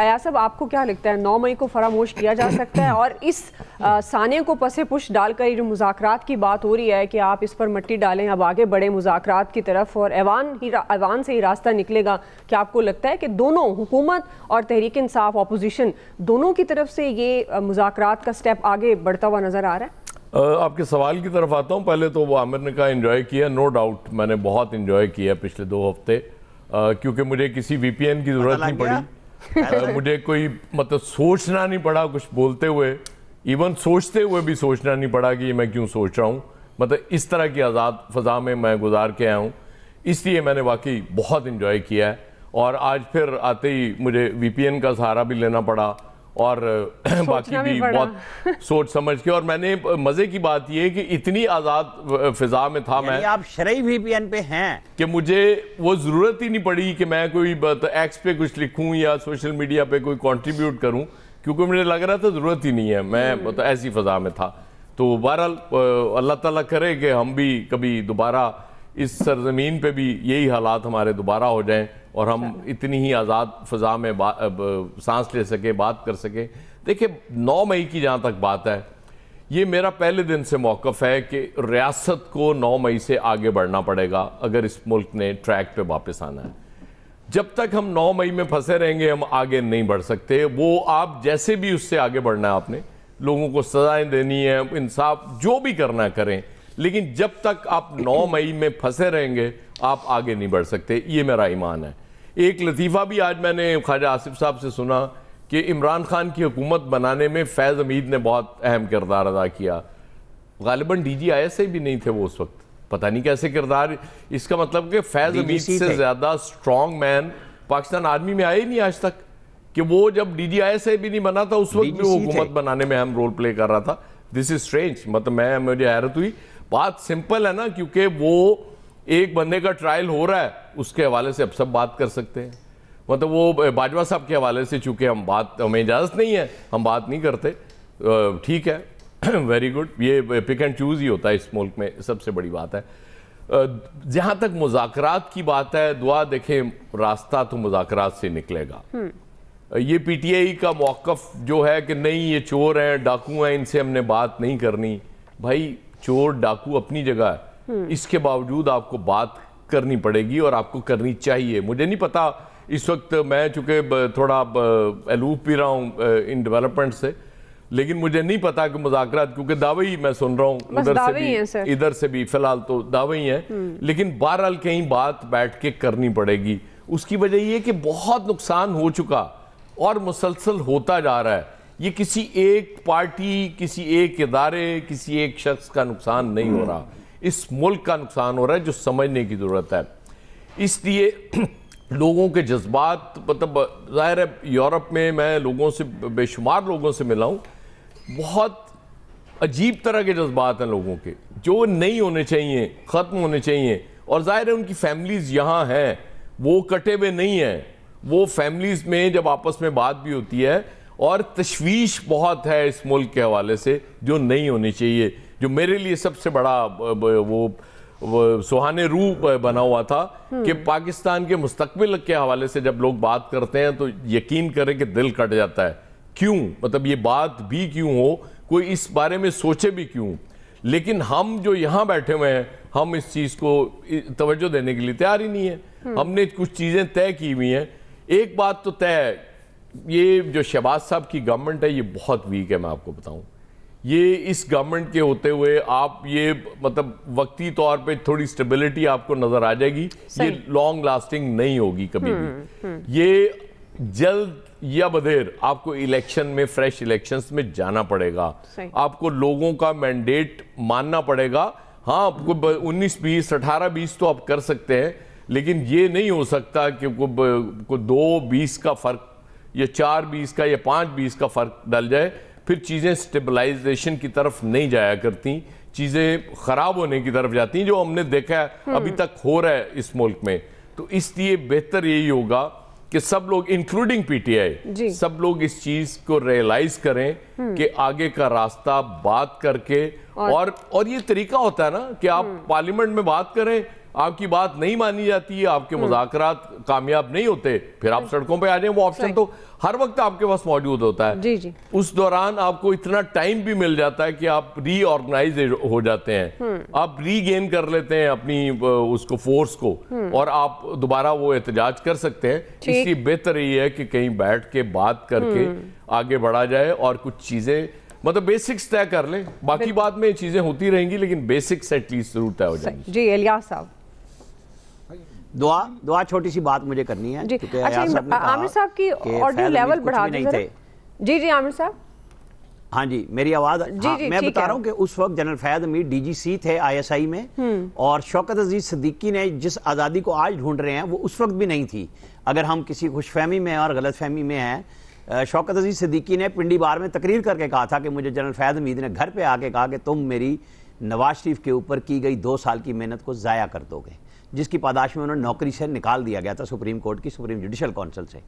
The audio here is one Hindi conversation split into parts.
आया साहब, आपको क्या लगता है 9 मई को फरामोश किया जा सकता है? और इस साने को पसे पुश डालकर जो मुज़ाकरात की बात हो रही है कि आप इस पर मट्टी डालें, अब आगे बढ़े मुज़ाकरात की तरफ और ऐवान से ही रास्ता निकलेगा, क्या आपको लगता है कि दोनों हुकूमत और तहरीक इंसाफ अपोजिशन दोनों की तरफ से ये मुज़ाकरात का स्टेप आगे बढ़ता हुआ नज़र आ रहा है? आपके सवाल की तरफ आता हूँ। पहले तो वो आमिर ने कहा एंजॉय किया, नो डाउट मैंने बहुत एंजॉय किया पिछले 2 हफ्ते, क्योंकि मुझे किसी VPN की ज़रूरत नहीं पड़ी। मुझे कोई मतलब सोचना नहीं पड़ा कुछ बोलते हुए, इवन सोचते हुए भी सोचना नहीं पड़ा कि मैं क्यों सोच रहा हूँ। मतलब इस तरह की आज़ाद फ़ज़ा में मैं गुजार के आया हूँ, इसलिए मैंने वाकई बहुत इन्जॉय किया है। और आज फिर आते ही मुझे VPN का सहारा भी लेना पड़ा और बाकी भी बहुत सोच समझ के। और मैंने मज़े की बात यह है कि इतनी आज़ाद फ़िज़ा में था मैं, आप शरई VPN पे हैं, कि मुझे वो ज़रूरत ही नहीं पड़ी कि मैं कोई एक्स पे कुछ लिखूं या सोशल मीडिया पे कोई कंट्रीब्यूट करूं, क्योंकि मुझे लग रहा था ज़रूरत ही नहीं है। मैं मतलब ऐसी फ़िज़ा में था। तो बहरहाल अल्लाह ताला करे कि हम भी कभी दोबारा इस सरज़मीन पे भी यही हालात हमारे दोबारा हो जाएं और हम इतनी ही आज़ाद फ़िज़ा में सांस ले सके, बात कर सके। देखिए 9 मई की जहाँ तक बात है, ये मेरा पहले दिन से मौक़िफ़ है कि रियासत को 9 मई से आगे बढ़ना पड़ेगा अगर इस मुल्क ने ट्रैक पे वापस आना है। जब तक हम 9 मई में फंसे रहेंगे हम आगे नहीं बढ़ सकते। वो आप जैसे भी उससे आगे बढ़ना है, आपने लोगों को सजाएं देनी है, इंसाफ जो भी करना है करें, लेकिन जब तक आप 9 मई में फंसे रहेंगे आप आगे नहीं बढ़ सकते। ये मेरा ईमान है। एक लतीफ़ा भी आज मैंने ख्वाजा आसिफ साहब से सुना कि इमरान खान की हुकूमत बनाने में फैज़ हमीद ने बहुत अहम किरदार अदा किया। गालिबन DGIS भी नहीं थे वो उस वक्त, पता नहीं कैसे किरदार। इसका मतलब कि फैज़ हमीद से ज़्यादा स्ट्रॉन्ग मैन पाकिस्तान आर्मी में आए ही नहीं आज तक, कि वो जब DGIS भी नहीं बना था उस वक्त भी वो हुकूमत बनाने में अहम रोल प्ले कर रहा था। This is strange. मतलब मुझे हैरत हुई। बात सिंपल है ना, क्योंकि वो एक बंदे का ट्रायल हो रहा है, उसके हवाले से अब सब बात कर सकते हैं। मतलब वो बाजवा साहब के हवाले से चूंकि हमें इजाज़त नहीं है, हम बात नहीं करते, ठीक है, वेरी गुड। ये पिक एंड चूज़ ही होता है इस मुल्क में, सबसे बड़ी बात है। जहाँ तक मुज़ाकरात की बात है, दुआ देखें रास्ता तो मुज़ाकरात से निकलेगा। ये PTI का मौक़िफ़ जो है कि नहीं ये चोर हैं, डाकू हैं, इनसे हमने बात नहीं करनी। भाई चोर डाकू अपनी जगह है, इसके बावजूद आपको बात करनी पड़ेगी और आपको करनी चाहिए। मुझे नहीं पता इस वक्त, मैं चूँकि थोड़ा अलूफ भी रहा हूँ इन डेवलपमेंट से, लेकिन मुझे नहीं पता कि मुज़ाकरात, क्योंकि दावे ही मैं सुन रहा हूँ उधर से भी इधर से भी, फिलहाल तो दावे ही हैं। लेकिन बहरहाल कहीं बात बैठ के करनी पड़ेगी। उसकी वजह ये कि बहुत नुकसान हो चुका और मुसलसल होता जा रहा है। ये किसी एक पार्टी, किसी एक इदारे, किसी एक शख्स का नुकसान नहीं हो रहा, इस मुल्क का नुकसान हो रहा है, जो समझने की ज़रूरत है। इसलिए लोगों के जज्बात, मतलब ज़ाहिर है यूरोप में मैं लोगों से, बेशुमार लोगों से मिला हूँ, बहुत अजीब तरह के जज्बात हैं लोगों के, जो नहीं होने चाहिए, ख़त्म होने चाहिए। और ज़ाहिर है उनकी फैमिलीज़ यहाँ हैं, वो कटे हुए नहीं हैं। वो फैमिलीज़ में जब आपस में बात भी होती है, और तशवीश बहुत है इस मुल्क के हवाले से जो नहीं होनी चाहिए। जो मेरे लिए सबसे बड़ा वो सुहाने रूह बना हुआ था कि पाकिस्तान के मुस्तकबिल के हवाले से जब लोग बात करते हैं तो यकीन करें कि दिल कट जाता है। क्यों? मतलब ये बात भी क्यों हो, कोई इस बारे में सोचे भी क्यों। लेकिन हम जो यहाँ बैठे हुए हैं, हम इस चीज़ को तवज्जो देने के लिए तैयार ही नहीं है। हमने कुछ चीज़ें तय की हुई हैं। एक बात तो तय है, ये जो शहबाज साहब की गवर्नमेंट है ये बहुत वीक है। मैं आपको बताऊं, ये इस गवर्नमेंट के होते हुए आप ये मतलब वक्ती तौर पे थोड़ी स्टेबिलिटी आपको नजर आ जाएगी, ये लॉन्ग लास्टिंग नहीं होगी कभी भी। ये जल्द या बदेर आपको इलेक्शन में, फ्रेश इलेक्शंस में जाना पड़ेगा। आपको लोगों का मैंडेट मानना पड़ेगा। हाँ, आपको 19-20, 18-20 तो आप कर सकते हैं, लेकिन ये नहीं हो सकता कि को 2-20 का फर्क या 4-20 का या 5-20 का फर्क डल जाए, फिर चीज़ें स्टेबलाइजेशन की तरफ नहीं जाया करती, चीज़ें ख़राब होने की तरफ जाती हैं, जो हमने देखा है अभी तक हो रहा है इस मुल्क में। तो इसलिए बेहतर यही होगा कि सब लोग इंक्लूडिंग PTI, सब लोग इस चीज़ को रियलाइज़ करें कि आगे का रास्ता बात करके, और ये तरीका होता है ना कि आप पार्लियामेंट में बात करें आपकी बात नहीं मानी जाती है, आपके मुज़ाकरात कामयाब नहीं होते, फिर आप सड़कों पे आ जाए। वो ऑप्शन तो हर वक्त आपके पास मौजूद होता है। जी जी। उस दौरान आपको इतना टाइम भी मिल जाता है कि आप रीऑर्गेनाइज हो जाते हैं, आप रीगेन कर लेते हैं अपनी उसको फोर्स को, और आप दोबारा वो एहतजाज कर सकते हैं। इसलिए बेहतर यही है कि कहीं बैठ के बात करके आगे बढ़ा जाए और कुछ चीजें मतलब बेसिक्स तय कर लें। बाकी बाद में चीजें होती रहेंगी, लेकिन बेसिक्स एटलीस्ट जरूर तय हो जाएंगी। जी इलियास साहब, दुआ छोटी सी बात मुझे करनी है। जी अच्छा, आमिर साहब की ऑडियो लेवल बढ़ा दीजिए। जी जी आमिर साहब। हाँ जी, मेरी आवाज मैं बता रहा हूँ कि उस वक्त जनरल फैद हमीद डीजीसी थे ISI में, और शौकत अजीज सिद्दीकी ने जिस आज़ादी को आज ढूंढ रहे हैं वो उस वक्त भी नहीं थी। अगर हम किसी खुशफहमी में और गलतफहमी में हैं, शौकत अजीज सिद्दीकी ने पिंडी बार में तकरीर करके कहा था कि मुझे जनरल फैद हमीद ने घर पे आके कहा कि तुम मेरी नवाज शरीफ के ऊपर की गई 2 साल की मेहनत को ज़ाया कर दोगे, जिसकी पादाश में उन्होंने नौकरी से निकाल दिया गया था सुप्रीम कोर्ट की सुप्रीम जुडिशल काउंसिल से,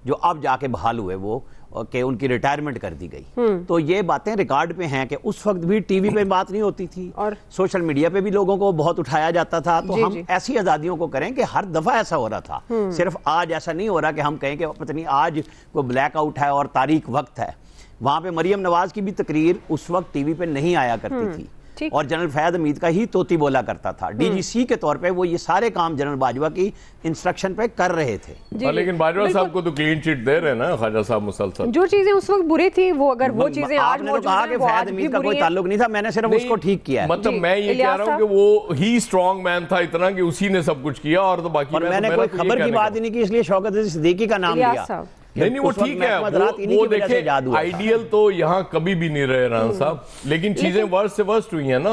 जो अब जाके बहाल हुए वो कि उनकी रिटायरमेंट कर दी गई। तो ये बातें रिकॉर्ड पे हैं कि उस वक्त भी टीवी पे बात नहीं होती थी और सोशल मीडिया पे भी लोगों को बहुत उठाया जाता था। तो हम ऐसी आज़ादियों को करें कि हर दफ़ा ऐसा हो रहा था, सिर्फ आज ऐसा नहीं हो रहा कि हम कहें कि पता नहीं आज कोई ब्लैकआउट है और तारीख वक्त है। वहाँ पे मरियम नवाज की भी तकरीर उस वक्त टीवी पे नहीं आया करती थी, और जनरल फैद हमीद का ही तोती बोला करता था। डीजीसी के तौर पे वो ये सारे काम जनरल बाजवा की इंस्ट्रक्शन पे कर रहे थे। लेकिन बाजवा साहब को तो क्लीन चिट दे रहे हैं ना ख्वाजा साहब मुसलसल। जो चीजें उस वक्त बुरी थी वो अगर वो चीजें आज मौजूद हैं, कहा कि फैद हमीद का कोई ताल्लुक नहीं था, मैंने सिर्फ उसको ठीक किया। मतलब मैं ये कह रहा हूँ कि वो ही स्ट्रॉन्ग मैन था इतना कि उसी ने सब कुछ किया, और तो बाकी मैंने कोई खबर की बात ही नहीं की, इसलिए शौकत अजीज सिद्दीकी का नाम लिया। नहीं वो ठीक है, वो देखे आइडियल तो यहाँ कभी भी नहीं रहे राना साहब, लेकिन चीजें वर्स्ट से वर्स्ट हुई हैं ना।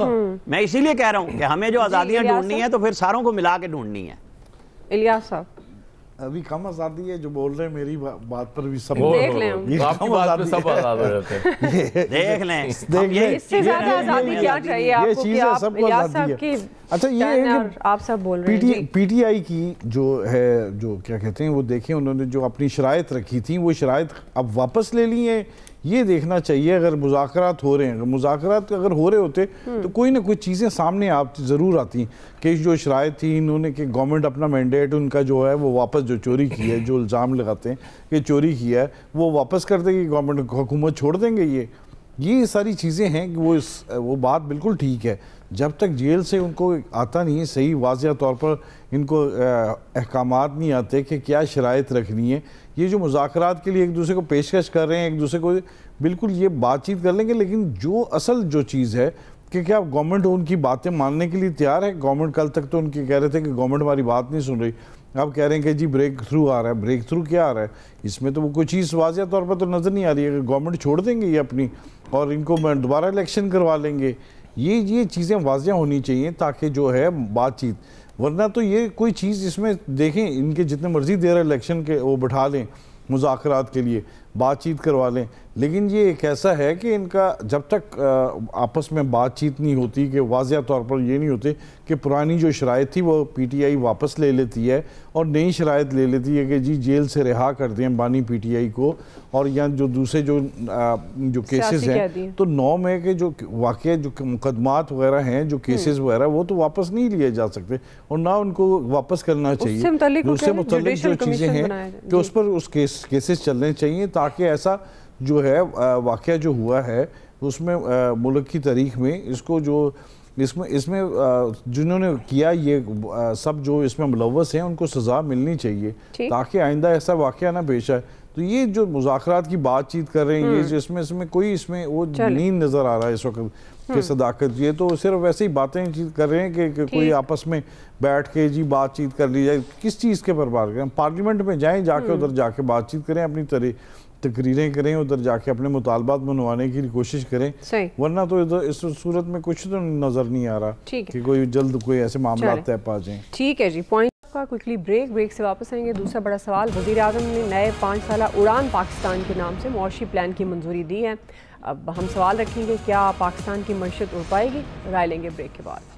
मैं इसीलिए कह रहा हूँ कि हमें जो आजादियां ढूंढनी है तो फिर सारों को मिला के ढूंढनी है। इलियास साहब, अभी कम आजादी है, जो बोल रहे हैं मेरी बात पर भी सब देख लें, आपकी बात पे सब आजाद हो जाते हैं। देख लें इससे ज्यादा आजादी क्या चाहिए आपको कि आप इलियास साहब की। अच्छा ये है कि आप सब बोल रहे हैं PTI की जो है, जो क्या कहते हैं वो देखें, उन्होंने जो अपनी शराइत रखी थी वो शराइत अब वापस ले ली है, ये देखना चाहिए। अगर मुज़ाकरात हो रहे हैं, अगर मुज़ाकरात अगर हो रहे होते तो कोई ना कोई चीज़ें सामने आप ज़रूर आती कि जो शराइत थी इन्होंने कि गवर्नमेंट अपना मैंडेट उनका जो है वो वापस जो चोरी की है, जो इल्ज़ाम लगाते हैं कि चोरी किया है, वो वापस कर देगी गवर्नमेंट, हुकूमत छोड़ देंगे। ये सारी चीज़ें हैं कि वो बात बिल्कुल ठीक है। जब तक जेल से उनको आता नहीं है सही वाज़िया तौर पर, इनको अहकामात नहीं आते कि क्या शराइत रखनी है, ये जो मुज़ाकरात के लिए एक दूसरे को पेशकश कर रहे हैं, एक दूसरे को बिल्कुल ये बातचीत कर लेंगे, लेकिन जो असल जो चीज़ है कि क्या गवर्नमेंट उनकी बातें मानने के लिए तैयार है। गवर्नमेंट कल तक तो उनके कह रहे थे कि गवर्नमेंट हमारी बात नहीं सुन रही, अब कह रहे हैं कि जी ब्रेक थ्रू आ रहा है। ब्रेक थ्रू क्या आ रहा है? इसमें तो वो कोई चीज़ वाज़िया तौर पर तो नज़र नहीं आ रही है। अगर गवर्नमेंट छोड़ देंगे ये अपनी और इनको दोबारा इलेक्शन करवा लेंगे, ये चीज़ें वाज़िया होनी चाहिए ताकि जो है बातचीत, वरना तो ये कोई चीज़ इसमें देखें इनके जितने मर्जी देर इलेक्शन के वो बिठा लें, मुज़ाकरात के लिए बातचीत करवा लें, लेकिन ये एक ऐसा है कि इनका जब तक आपस में बातचीत नहीं होती कि वाज़िया तौर पर ये नहीं होते कि पुरानी जो शराइत थी वो PTI वापस ले लेती है और नई शराइत ले लेती है कि जी जेल से रिहा कर दें अंबानी PTI को, और यहाँ जो दूसरे जो केसेस हैं तो 9 में के जो वाक़ई जो मुकदमात वगैरह हैं, जो केसेस वगैरह वो तो वापस नहीं लिए जा सकते और ना उनको वापस करना चाहिए। उससे मुतल्लिक जो चीज़ें हैं कि उस पर उस केसेस चलने चाहिए ताकि ऐसा जो है वाक़या जो हुआ है उसमें मुल्क की तारीख में इसको जो इसमें जिन्होंने किया ये सब जो इसमें मुलव्वस हैं उनको सज़ा मिलनी चाहिए ताकि आइंदा ऐसा वाक़या ना पेश आए। तो ये जो मुज़ाकरात की बातचीत कर रहे हैं ये जो इसमें कोई इसमें वो नींद नज़र आ रहा है इस वक्त कि सदाकत, ये तो सिर्फ वैसे ही बातें कर रहे हैं कि कोई आपस में बैठ के जी बातचीत कर ली जाए। किस चीज़ के पर बात करें? पार्लियामेंट में जाएँ, जाके उधर जाके बातचीत करें, अपनी तकरीरें करें, उधर जाके अपने मुतालबात मनवाने की कोशिश करें, वरना तो इधर इस सूरत में कुछ तो नज़र नहीं आ रहा कि कोई जल्द कोई ऐसे मामला तय पा जाए। ठीक है जी, पॉइंट का क्विकली ब्रेक से वापस आएंगे। दूसरा बड़ा सवाल, वज़ीर-ए-आज़म ने नए 5 साला उड़ान पाकिस्तान के नाम से मुआशी प्लान की मंजूरी दी है। अब हम सवाल रखेंगे क्या पाकिस्तान की मईशत उड़ पाएगी? राय लेंगे ब्रेक के बाद।